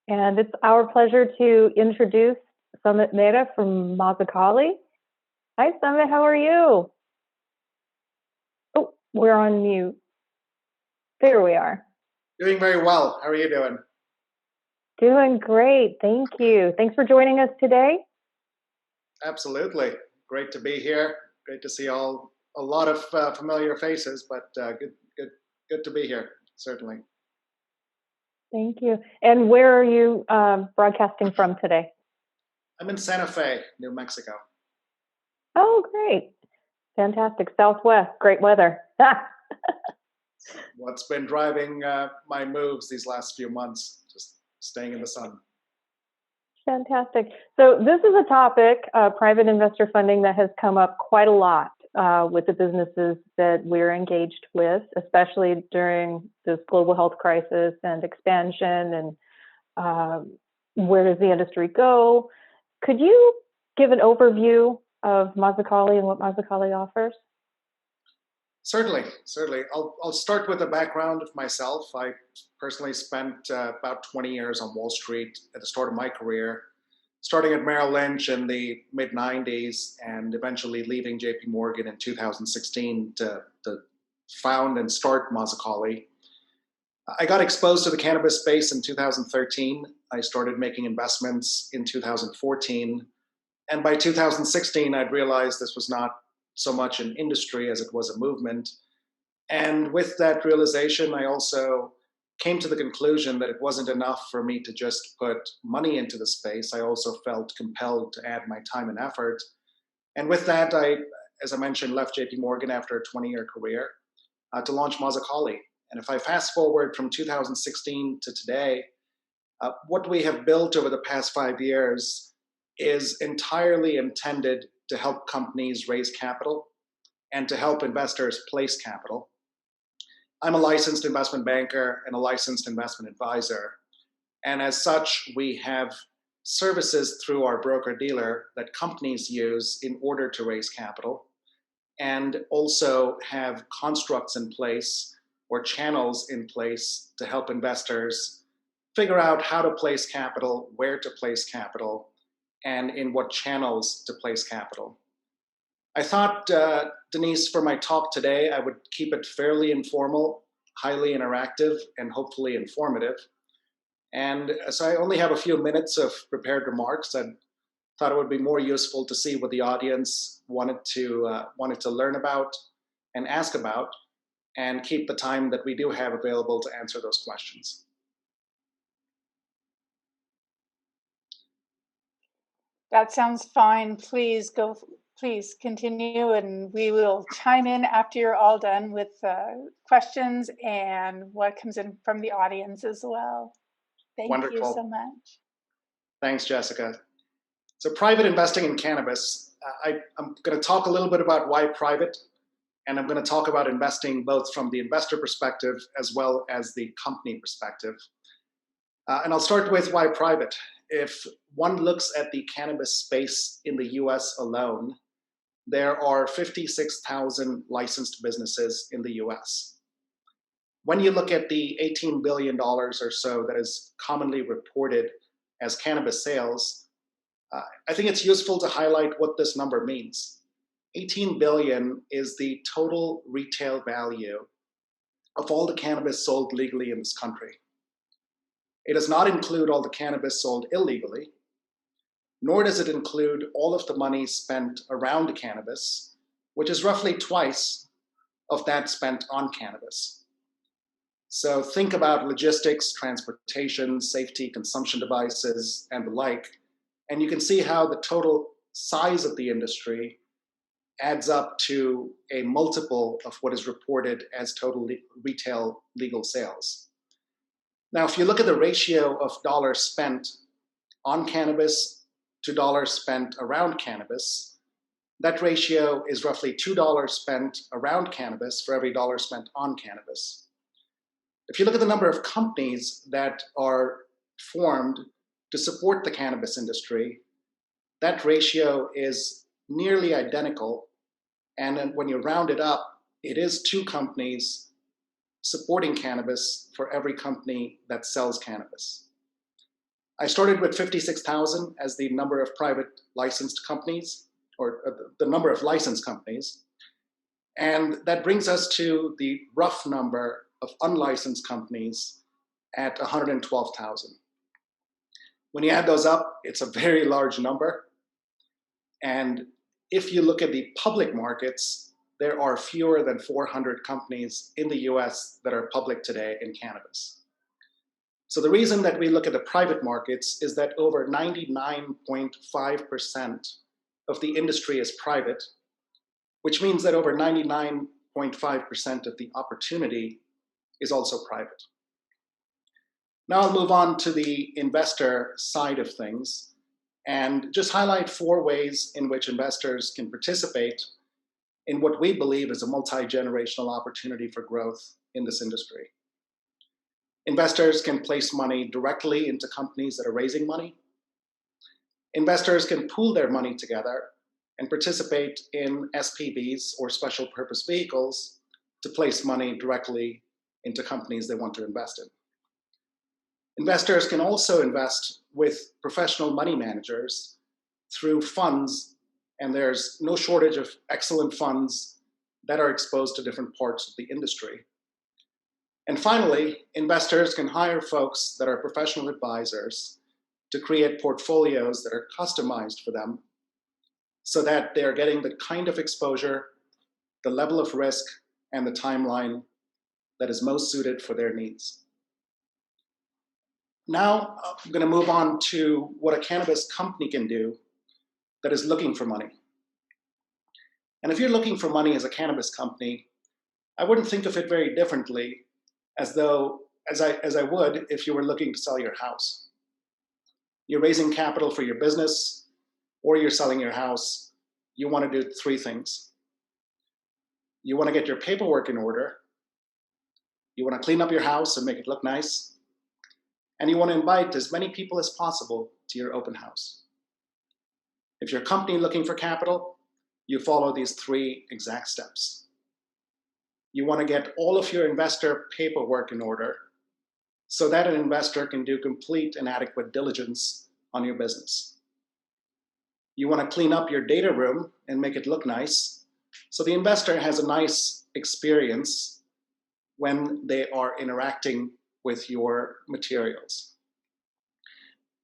And it's our pleasure to introduce Sumit Mehta from Mazakali. Hi, Sumit, how are you? Oh, we're on mute. There we are. Doing very well. How are you doing? Doing great. Thank you. Thanks for joining us today. Absolutely. Great to be here. Great to see a lot of familiar faces, but good to be here. Certainly. Thank you. And where are you broadcasting from today? I'm in Santa Fe, New Mexico. Oh, great. Fantastic. Southwest. Great weather. What's been driving my moves these last few months? Just staying in the sun. Fantastic. So this is a topic, private investor funding, that has come up quite a lot with the businesses that we're engaged with, especially during this global health crisis and expansion and where does the industry go. Could you give an overview of Mazakali and what Mazakali offers? Certainly. I'll start with a background of myself. I personally spent about 20 years on Wall Street at the start of my career, starting at Merrill Lynch in the mid 90s and eventually leaving JP Morgan in 2016 to found and start Mazakali. I got exposed to the cannabis space in 2013. I started making investments in 2014. And by 2016, I'd realized this was not so much an industry as it was a movement. And with that realization, I also came to the conclusion that it wasn't enough for me to just put money into the space. I also felt compelled to add my time and effort. And with that, as I mentioned, left JP Morgan after a 20-year career to launch Mazakali. And if I fast forward from 2016 to today, what we have built over the past 5 years is entirely intended to help companies raise capital and to help investors place capital. I'm a licensed investment banker and a licensed investment advisor. And as such, we have services through our broker dealer that companies use in order to raise capital, and also have constructs in place or channels in place to help investors figure out how to place capital, where to place capital, and in what channels to place capital. I thought, Denise, for my talk today, I would keep it fairly informal, highly interactive, and hopefully informative. And so I only have a few minutes of prepared remarks. I thought it would be more useful to see what the audience wanted to learn about and ask about, and keep the time that we do have available to answer those questions. That sounds fine. Please continue, and we will chime in after you're all done with questions and what comes in from the audience as well. Thank you so much. Thanks, Jessica. So private investing in cannabis, I'm going to talk a little bit about why private, and I'm going to talk about investing both from the investor perspective as well as the company perspective. And I'll start with why private. If one looks at the cannabis space in the US alone, there are 56,000 licensed businesses in the US. When you look at the $18 billion or so that is commonly reported as cannabis sales, I think it's useful to highlight what this number means. 18 billion is the total retail value of all the cannabis sold legally in this country. It does not include all the cannabis sold illegally, nor does it include all of the money spent around cannabis, which is roughly twice of that spent on cannabis. So think about logistics, transportation, safety, consumption devices, and the like, and you can see how the total size of the industry adds up to a multiple of what is reported as total retail legal sales. Now, if you look at the ratio of dollars spent on cannabis to dollars spent around cannabis, that ratio is roughly $2 spent around cannabis for every dollar spent on cannabis. If you look at the number of companies that are formed to support the cannabis industry, that ratio is nearly identical. And then when you round it up, it is 2 companies supporting cannabis for every company that sells cannabis. I started with 56,000 as the number of private licensed companies, or the number of licensed companies. And that brings us to the rough number of unlicensed companies at 112,000. When you add those up, it's a very large number. And if you look at the public markets, there are fewer than 400 companies in the US that are public today in cannabis. So the reason that we look at the private markets is that over 99.5% of the industry is private, which means that over 99.5% of the opportunity is also private. Now I'll move on to the investor side of things and just highlight 4 ways in which investors can participate in what we believe is a multi-generational opportunity for growth in this industry. Investors can place money directly into companies that are raising money. Investors can pool their money together and participate in SPVs or special purpose vehicles to place money directly into companies they want to invest in. Investors can also invest with professional money managers through funds, and there's no shortage of excellent funds that are exposed to different parts of the industry. And finally, investors can hire folks that are professional advisors to create portfolios that are customized for them so that they're getting the kind of exposure, the level of risk, and the timeline that is most suited for their needs. Now, I'm going to move on to what a cannabis company can do that is looking for money. And if you're looking for money as a cannabis company, I wouldn't think of it very differently as I would if you were looking to sell your house. You're raising capital for your business, or you're selling your house. You want to do 3 things. You want to get your paperwork in order. You want to clean up your house and make it look nice. And you want to invite as many people as possible to your open house. If you're a company looking for capital, you follow these 3 exact steps. You want to get all of your investor paperwork in order so that an investor can do complete and adequate diligence on your business. You want to clean up your data room and make it look nice so the investor has a nice experience when they are interacting with your materials.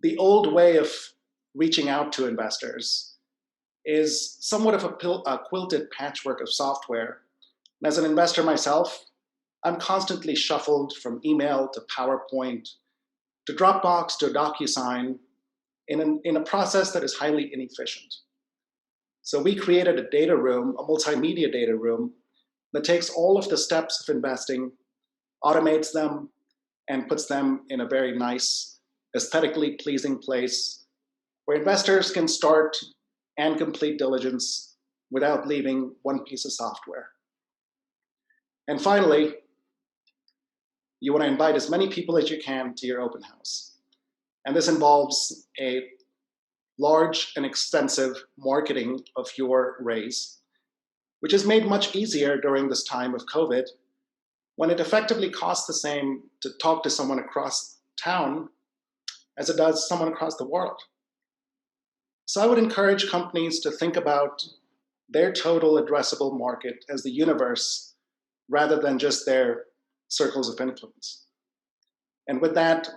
The old way of reaching out to investors is somewhat of a quilted patchwork of software. And as an investor myself, I'm constantly shuffled from email to PowerPoint to Dropbox to DocuSign in a process that is highly inefficient. So we created a data room, a multimedia data room, that takes all of the steps of investing, automates them, and puts them in a very nice, aesthetically pleasing place where investors can start and complete diligence without leaving one piece of software. And finally, you want to invite as many people as you can to your open house. And this involves a large and extensive marketing of your raise, which is made much easier during this time of COVID, when it effectively costs the same to talk to someone across town as it does someone across the world. So I would encourage companies to think about their total addressable market as the universe rather than just their circles of influence. And with that,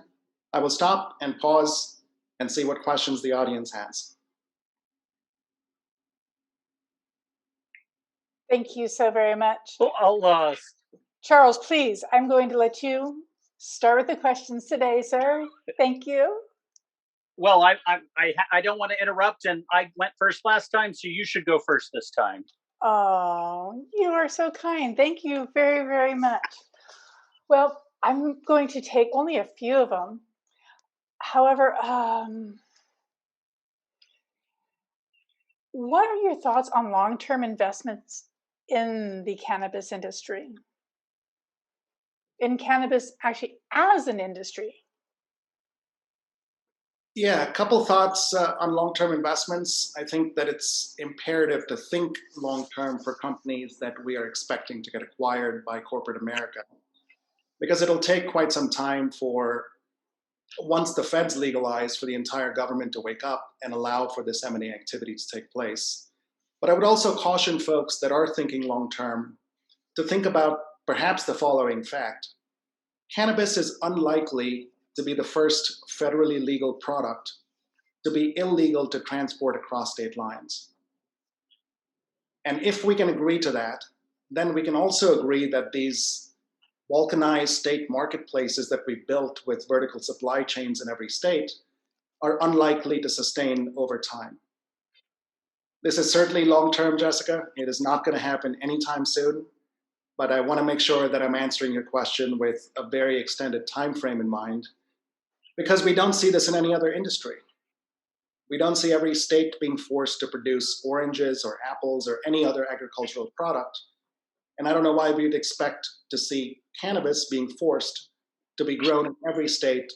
I will stop and pause and see what questions the audience has. Thank you so very much. Well, Charles, please, I'm going to let you start with the questions today, sir. Thank you. well, I don't want to interrupt, and I went first last time, so you should go first this time. Oh, you are so kind. Thank you very, very much. Well, I'm going to take only a few of them. However, what are your thoughts on long-term investments in the cannabis industry? In cannabis, actually, as an industry? Yeah, a couple thoughts on long-term investments. I think that it's imperative to think long-term for companies that we are expecting to get acquired by corporate America, because it'll take quite some time for once the feds legalize, for the entire government to wake up and allow for this M&A activity to take place. But I would also caution folks that are thinking long-term to think about perhaps the following fact. Cannabis is unlikely to be the first federally legal product to be illegal to transport across state lines. And if we can agree to that, then we can also agree that these balkanized state marketplaces that we built with vertical supply chains in every state are unlikely to sustain over time. This is certainly long-term, Jessica. It is not going to happen anytime soon, but I want to make sure that I'm answering your question with a very extended time frame in mind, because we don't see this in any other industry. We don't see every state being forced to produce oranges or apples or any other agricultural product. And I don't know why we'd expect to see cannabis being forced to be grown in every state,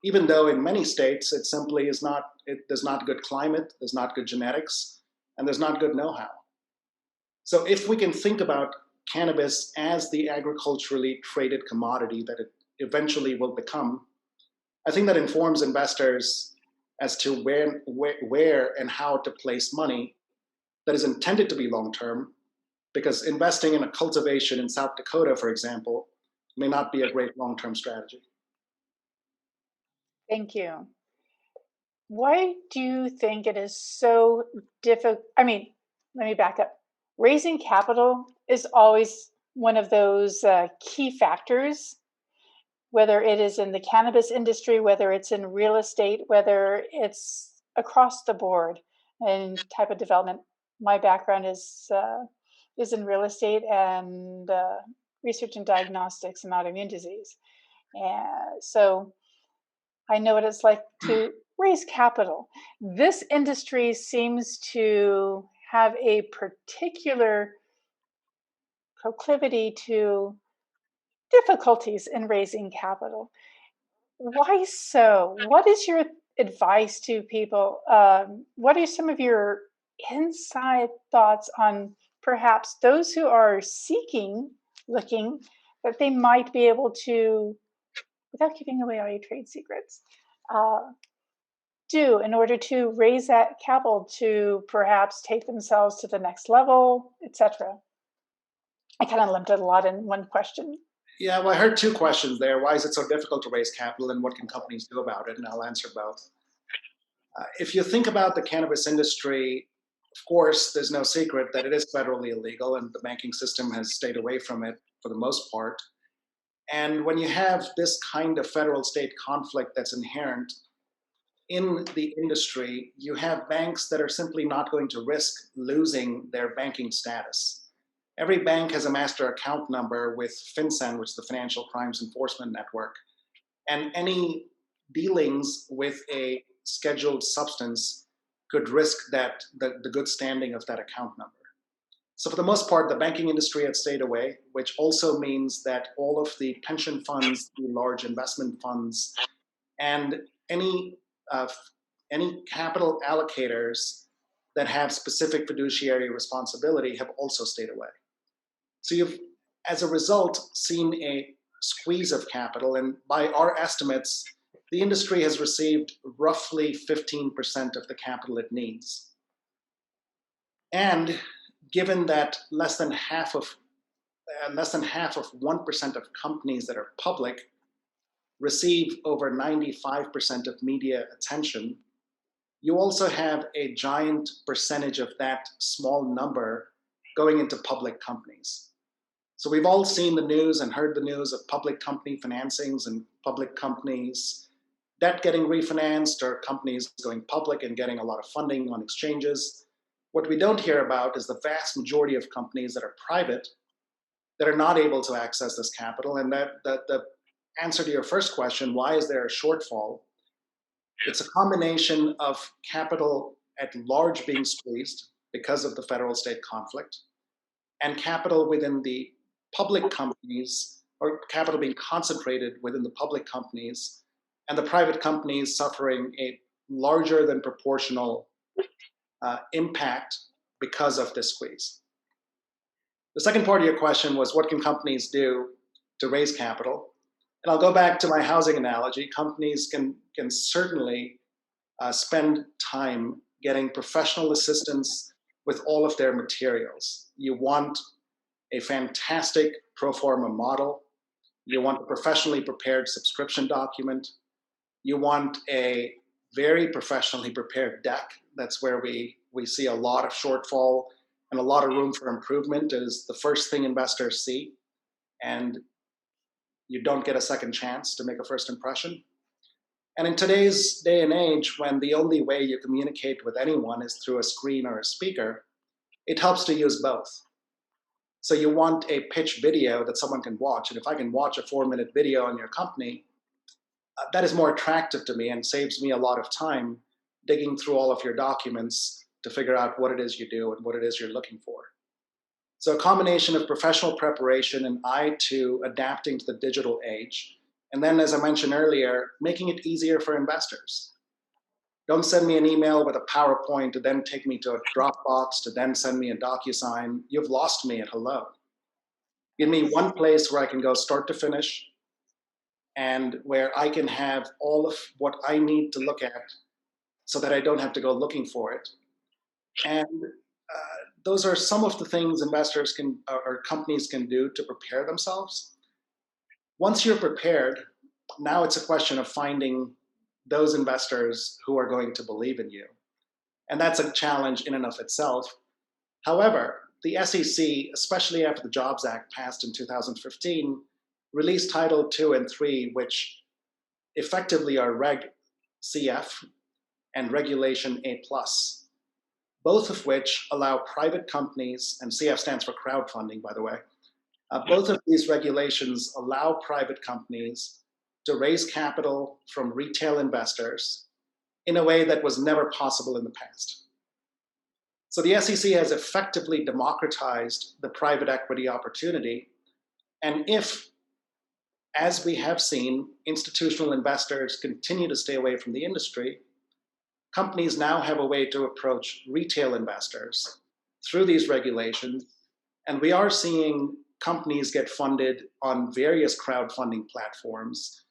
even though in many states it simply is not, there's not good climate, there's not good genetics, and there's not good know-how. So if we can think about cannabis as the agriculturally traded commodity that it eventually will become, I think that informs investors as to where and how to place money that is intended to be long-term, because investing in a cultivation in South Dakota, for example, may not be a great long-term strategy. Thank you. Why do you think it is so difficult? I mean, let me back up. Raising capital is always one of those key factors, whether it is in the cannabis industry, whether it's in real estate, whether it's across the board in type of development. My background is in real estate and research and diagnostics and autoimmune disease. And so I know what it's like to raise capital. This industry seems to have a particular proclivity to difficulties in raising capital. Why so? What is your advice to people? What are some of your inside thoughts on perhaps those who are looking, that they might be able to, without giving away all your trade secrets, do in order to raise that capital to perhaps take themselves to the next level, etc.? I kind of lumped it a lot in one question. Yeah, well, I heard two questions there. Why is it so difficult to raise capital, and what can companies do about it? And I'll answer both. If you think about the cannabis industry, of course, there's no secret that it is federally illegal, and the banking system has stayed away from it for the most part. And when you have this kind of federal-state conflict that's inherent in the industry, you have banks that are simply not going to risk losing their banking status. Every bank has a master account number with FinCEN, which is the Financial Crimes Enforcement Network, and any dealings with a scheduled substance could risk that the good standing of that account number. So for the most part, the banking industry had stayed away, which also means that all of the pension funds, the large investment funds, and any capital allocators that have specific fiduciary responsibility have also stayed away. So you've, as a result, seen a squeeze of capital, and by our estimates, the industry has received roughly 15% of the capital it needs. And given that less than half of 1% of companies that are public receive over 95% of media attention, you also have a giant percentage of that small number going into public companies. So we've all seen the news and heard the news of public company financings and public companies, debt getting refinanced, or companies going public and getting a lot of funding on exchanges. What we don't hear about is the vast majority of companies that are private that are not able to access this capital. And that the answer to your first question, why is there a shortfall? It's a combination of capital at large being squeezed because of the federal-state conflict, and capital within the public companies, or capital being concentrated within the public companies, and the private companies suffering a larger than proportional impact because of this squeeze. The second part of your question was, what can companies do to raise capital? And I'll go back to my housing analogy. Companies can certainly spend time getting professional assistance with all of their materials. You want a fantastic pro forma model. You want a professionally prepared subscription document. You want a very professionally prepared deck. That's where we see a lot of shortfall and a lot of room for improvement is the first thing investors see. And you don't get a second chance to make a first impression. And in today's day and age, when the only way you communicate with anyone is through a screen or a speaker, it helps to use both. So you want a pitch video that someone can watch. And if I can watch a 4-minute video on your company, that is more attractive to me and saves me a lot of time digging through all of your documents to figure out what it is you do and what it is you're looking for. So a combination of professional preparation and eye to adapting to the digital age. And then, as I mentioned earlier, making it easier for investors. Don't send me an email with a PowerPoint to then take me to a Dropbox to then send me a DocuSign. You've lost me at hello. Give me one place where I can go start to finish and where I can have all of what I need to look at so that I don't have to go looking for it. And those are some of the things investors can or companies can do to prepare themselves. Once you're prepared, now it's a question of finding those investors who are going to believe in you. And that's a challenge in and of itself. However, the SEC, especially after the Jobs Act passed in 2015, released Title II and III, which effectively are Reg CF and Regulation A+, both of which allow private companies, and CF stands for crowdfunding, by the way, both of these regulations allow private companies to raise capital from retail investors in a way that was never possible in the past. So the SEC has effectively democratized the private equity opportunity. And if, as we have seen, institutional investors continue to stay away from the industry, companies now have a way to approach retail investors through these regulations. And we are seeing companies get funded on various crowdfunding platforms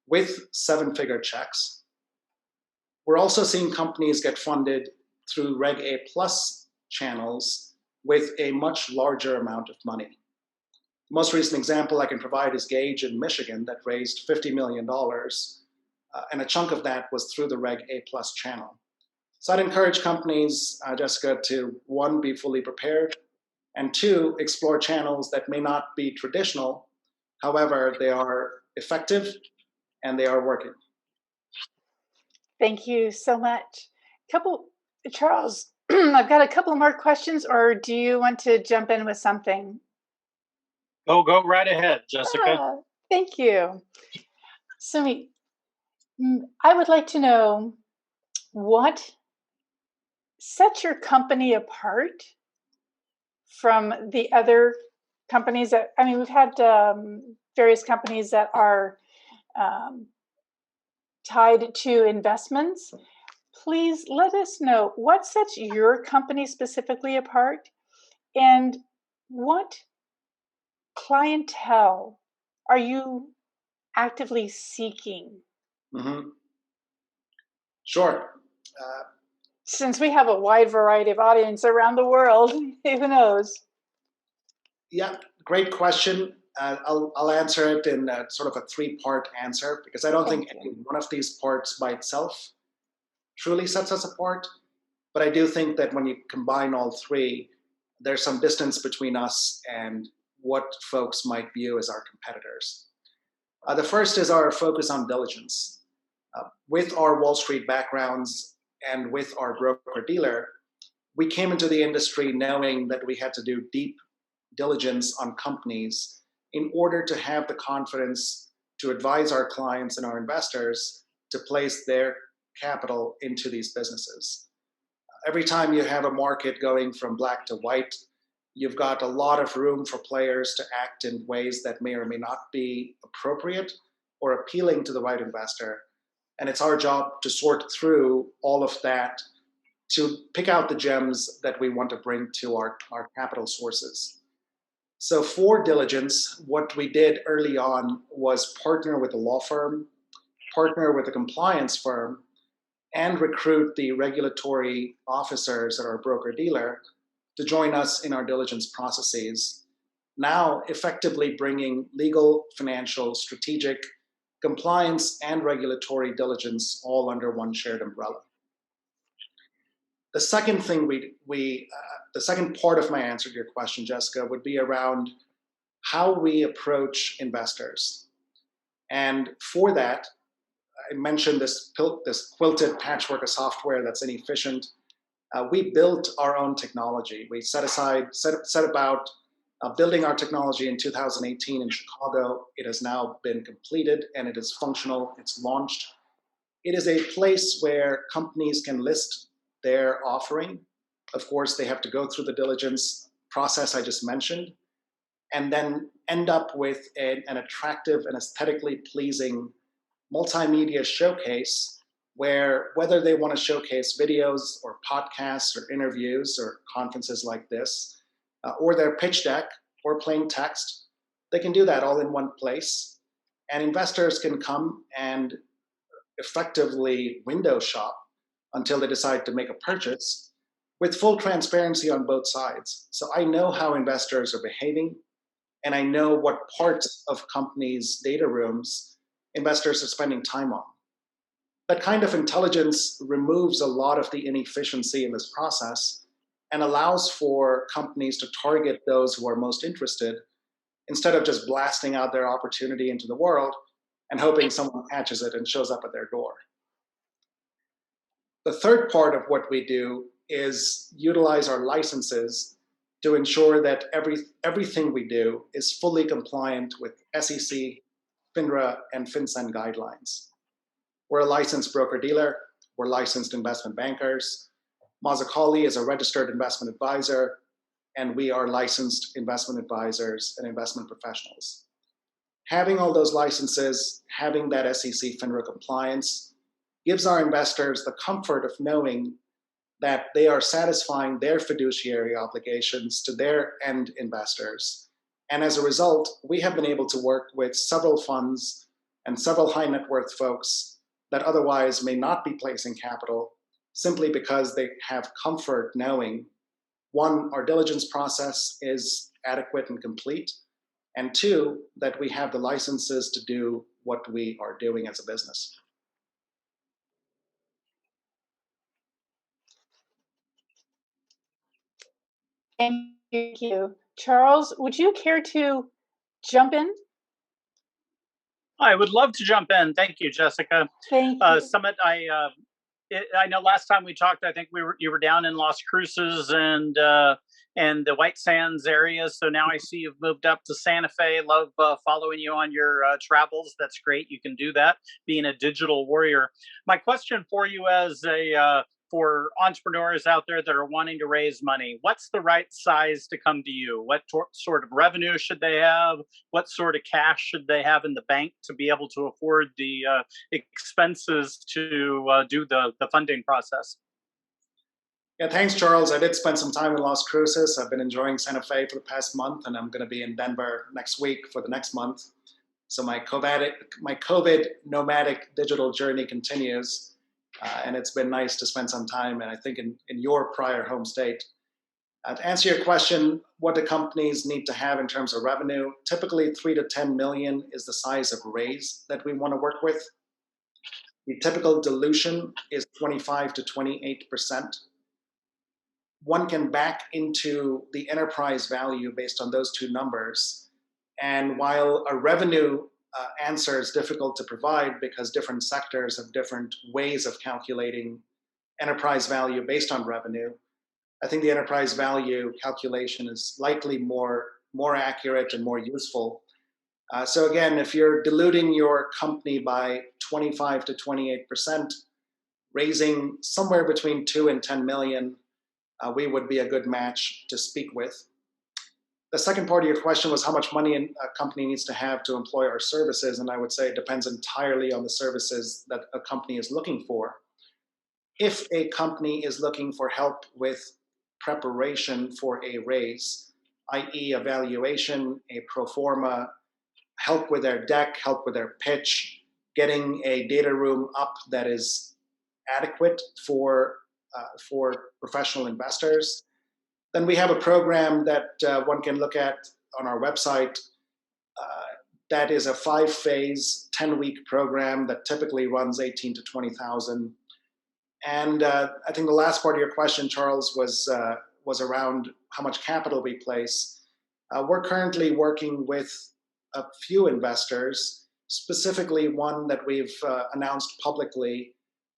with 7-figure checks. We're also seeing companies get funded through Reg A+ channels with a much larger amount of money. The most recent example I can provide is Gage in Michigan that raised $50 million, and a chunk of that was through the Reg A+ channel. So I'd encourage companies, Jessica, to 1, be fully prepared, and 2, explore channels that may not be traditional. However, they are effective and they are working. Thank you so much. Charles, I've got a couple more questions, or do you want to jump in with something? Go right ahead, Jessica. Thank you. Sumit, I would like to know what sets your company apart from the other companies that, I mean, we've had various companies that are tied to investments. Please let us know what sets your company specifically apart and what clientele are you actively seeking? Mm-hmm. Sure. Since we have a wide variety of audience around the world, who knows? Yeah, great question. I'll answer it in sort of a 3-part answer because I don't think any one of these parts by itself truly sets us apart. But I do think that when you combine all 3, there's some distance between us and what folks might view as our competitors. The first is our focus on diligence. With our Wall Street backgrounds and with our broker-dealer, we came into the industry knowing that we had to do deep diligence on companies in order to have the confidence to advise our clients and our investors to place their capital into these businesses. Every time you have a market going from black to white, you've got a lot of room for players to act in ways that may or may not be appropriate or appealing to the right investor. And it's our job to sort through all of that to pick out the gems that we want to bring to our capital sources. So for diligence, what we did early on was partner with a law firm, partner with a compliance firm, and recruit the regulatory officers at our broker-dealer to join us in our diligence processes, now effectively bringing legal, financial, strategic, compliance, and regulatory diligence all under one shared umbrella. The second thing the second part of my answer to your question, Jessica, would be around how we approach investors. And for that, I mentioned this quilted patchwork of software that's inefficient. We built our own technology. We set about building our technology in 2018 in Chicago. It has now been completed and it is functional. It's launched. It is a place where companies can list their offering. Of course, they have to go through the diligence process I just mentioned, and then end up with an attractive and aesthetically pleasing multimedia showcase where, whether they want to showcase videos or podcasts or interviews or conferences like this, or their pitch deck or plain text, they can do that all in one place. And investors can come and effectively window shop until they decide to make a purchase with full transparency on both sides. So I know how investors are behaving, and I know what parts of companies' data rooms investors are spending time on. That kind of intelligence removes a lot of the inefficiency in this process and allows for companies to target those who are most interested instead of just blasting out their opportunity into the world and hoping someone catches it and shows up at their door. The third part of what we do is utilize our licenses to ensure that everything we do is fully compliant with SEC, FINRA, and FinCEN guidelines. We're a licensed broker-dealer. We're licensed investment bankers. Mazakali is a registered investment advisor, and we are licensed investment advisors and investment professionals. Having all those licenses, having that SEC FINRA compliance, gives our investors the comfort of knowing that they are satisfying their fiduciary obligations to their end investors. And as a result, we have been able to work with several funds and several high net worth folks that otherwise may not be placing capital simply because they have comfort knowing, one, our diligence process is adequate and complete, and two, that we have the licenses to do what we are doing as a business. Thank you. Charles, would you care to jump in? I would love to jump in. Thank you, Jessica. Thank you. Sumit, I know last time we talked, I think you were down in Las Cruces and the White Sands area. So now I see you've moved up to Santa Fe. Love following you on your travels. That's great. You can do that, being a digital warrior. My question for you as for entrepreneurs out there that are wanting to raise money, what's the right size to come to you? What sort of revenue should they have? What sort of cash should they have in the bank to be able to afford the expenses to do the funding process? Yeah, thanks, Charles. I did spend some time in Las Cruces. I've been enjoying Santa Fe for the past month, and I'm going to be in Denver next week for the next month. So my COVID nomadic digital journey continues. And it's been nice to spend some time, and I think in your prior home state. To answer your question, what do companies need to have in terms of revenue? Typically 3 to 10 million is the size of raise that we want to work with. The typical dilution is 25 to 28%. One can back into the enterprise value based on those two numbers. And while a revenue answer is difficult to provide because different sectors have different ways of calculating enterprise value based on revenue, I think the enterprise value calculation is likely more accurate and more useful. So again, if you're diluting your company by 25 to 28%, raising somewhere between 2 and 10 million, we would be a good match to speak with. The second part of your question was how much money a company needs to have to employ our services, and I would say it depends entirely on the services that a company is looking for. If a company is looking for help with preparation for a raise, i.e. a valuation, a pro forma, help with their deck, help with their pitch, getting a data room up that is adequate for professional investors. Then we have a program that one can look at on our website. That is a 5-phase, 10-week program that typically runs 18 to 20,000. And I think the last part of your question, Charles, was around how much capital we place. We're currently working with a few investors, specifically one that we've announced publicly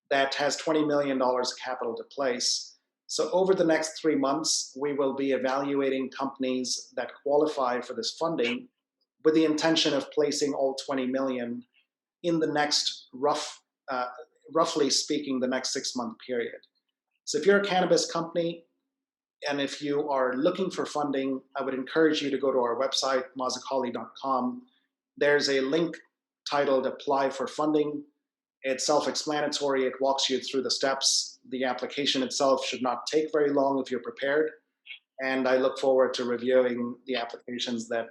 that has $20 million capital to place. So over the next 3 months, we will be evaluating companies that qualify for this funding with the intention of placing all 20 million in the next roughly speaking, the next 6-month period. So if you're a cannabis company and if you are looking for funding, I would encourage you to go to our website, mazakali.com. There's a link titled Apply for Funding. It's self-explanatory. It walks you through the steps. The application itself should not take very long if you're prepared. And I look forward to reviewing the applications that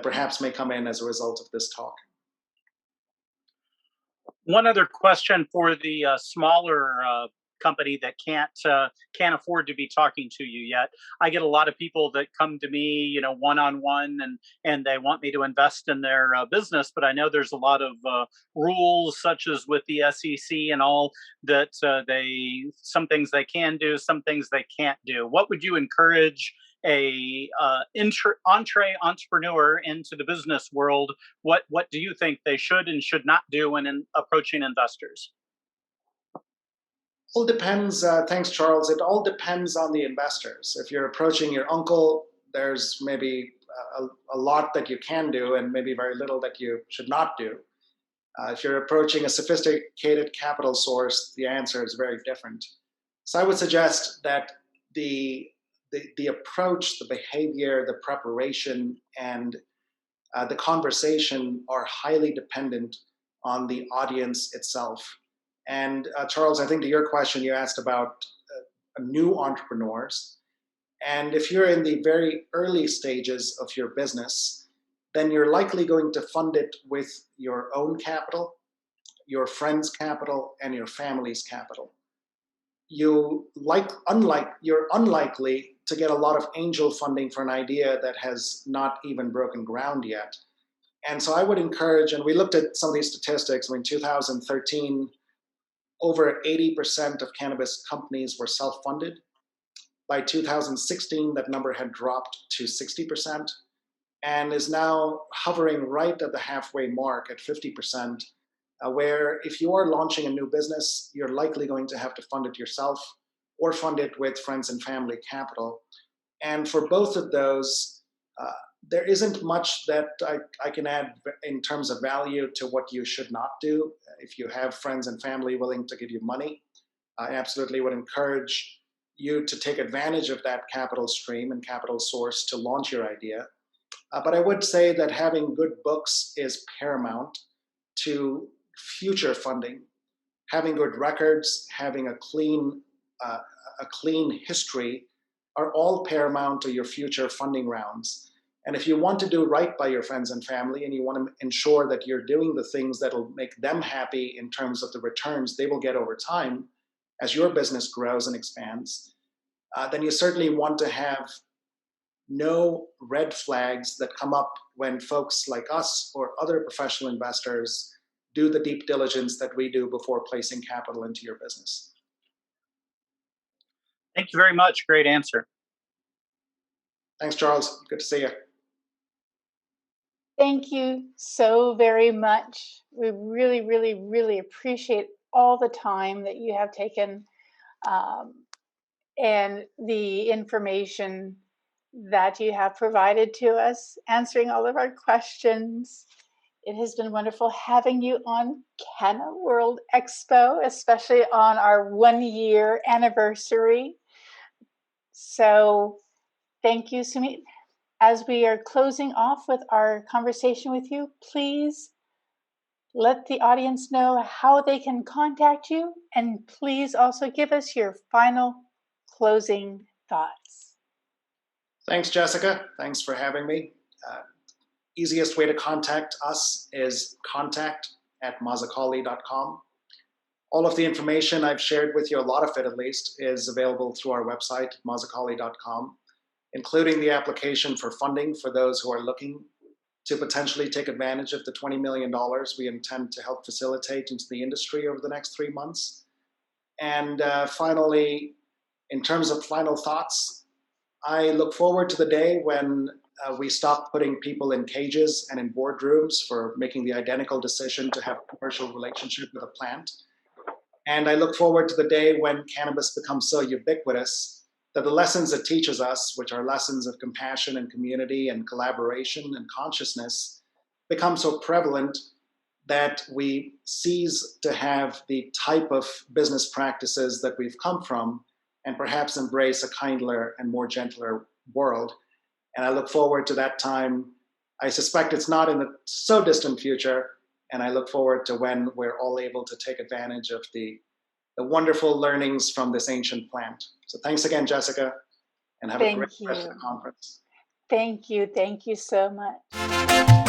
perhaps may come in as a result of this talk. One other question for the smaller company that can't afford to be talking to you yet. I get a lot of people that come to me, one-on-one, and they want me to invest in their business, but I know there's a lot of rules, such as with the SEC and all, that some things they can do, some things they can't do. What would you encourage a entree entrepreneur into the business world? What do you think they should and should not do when approaching investors? All depends. Thanks, Charles. It all depends on the investors. If you're approaching your uncle, there's maybe a lot that you can do and maybe very little that you should not do. If you're approaching a sophisticated capital source, the answer is very different. So I would suggest that the approach, the behavior, the preparation, and the conversation are highly dependent on the audience itself. And Charles, I think to your question, you asked about new entrepreneurs. And if you're in the very early stages of your business, then you're likely going to fund it with your own capital, your friends' capital, and your family's capital. You're unlikely to get a lot of angel funding for an idea that has not even broken ground yet. And so I would encourage, and we looked at some of these statistics. In 2013, over 80% of cannabis companies were self-funded. By 2016, that number had dropped to 60% and is now hovering right at the halfway mark at 50%, where if you are launching a new business, you're likely going to have to fund it yourself or fund it with friends and family capital. And for both of those, there isn't much that I can add in terms of value to what you should not do. If you have friends and family willing to give you money, I absolutely would encourage you to take advantage of that capital stream and capital source to launch your idea. But I would say that having good books is paramount to future funding. Having good records, having a clean history are all paramount to your future funding rounds. And if you want to do right by your friends and family, and you want to ensure that you're doing the things that will make them happy in terms of the returns they will get over time as your business grows and expands, then you certainly want to have no red flags that come up when folks like us or other professional investors do the deep diligence that we do before placing capital into your business. Thank you very much. Great answer. Thanks, Charles. Good to see you. Thank you so very much. We really, really, really appreciate all the time that you have taken and the information that you have provided to us, answering all of our questions. It has been wonderful having you on CANNA World Expo, especially on our 1-year anniversary. So thank you, Sumit. As we are closing off with our conversation with you, please let the audience know how they can contact you, and please also give us your final closing thoughts. Thanks, Jessica. Thanks for having me. Easiest way to contact us is contact@mazakali.com. All of the information I've shared with you, a lot of it at least, is available through our website, mazakali.com, including the application for funding for those who are looking to potentially take advantage of the $20 million we intend to help facilitate into the industry over the next 3 months. And finally, in terms of final thoughts, I look forward to the day when we stop putting people in cages and in boardrooms for making the identical decision to have a commercial relationship with a plant. And I look forward to the day when cannabis becomes so ubiquitous that the lessons it teaches us, which are lessons of compassion and community and collaboration and consciousness, become so prevalent that we cease to have the type of business practices that we've come from and perhaps embrace a kinder and more gentler world. And I look forward to that time. I suspect it's not in the so distant future, and I look forward to when we're all able to take advantage of the wonderful learnings from this ancient plant. So thanks again, Jessica, and have a great rest of the conference. Thank you. Thank you so much.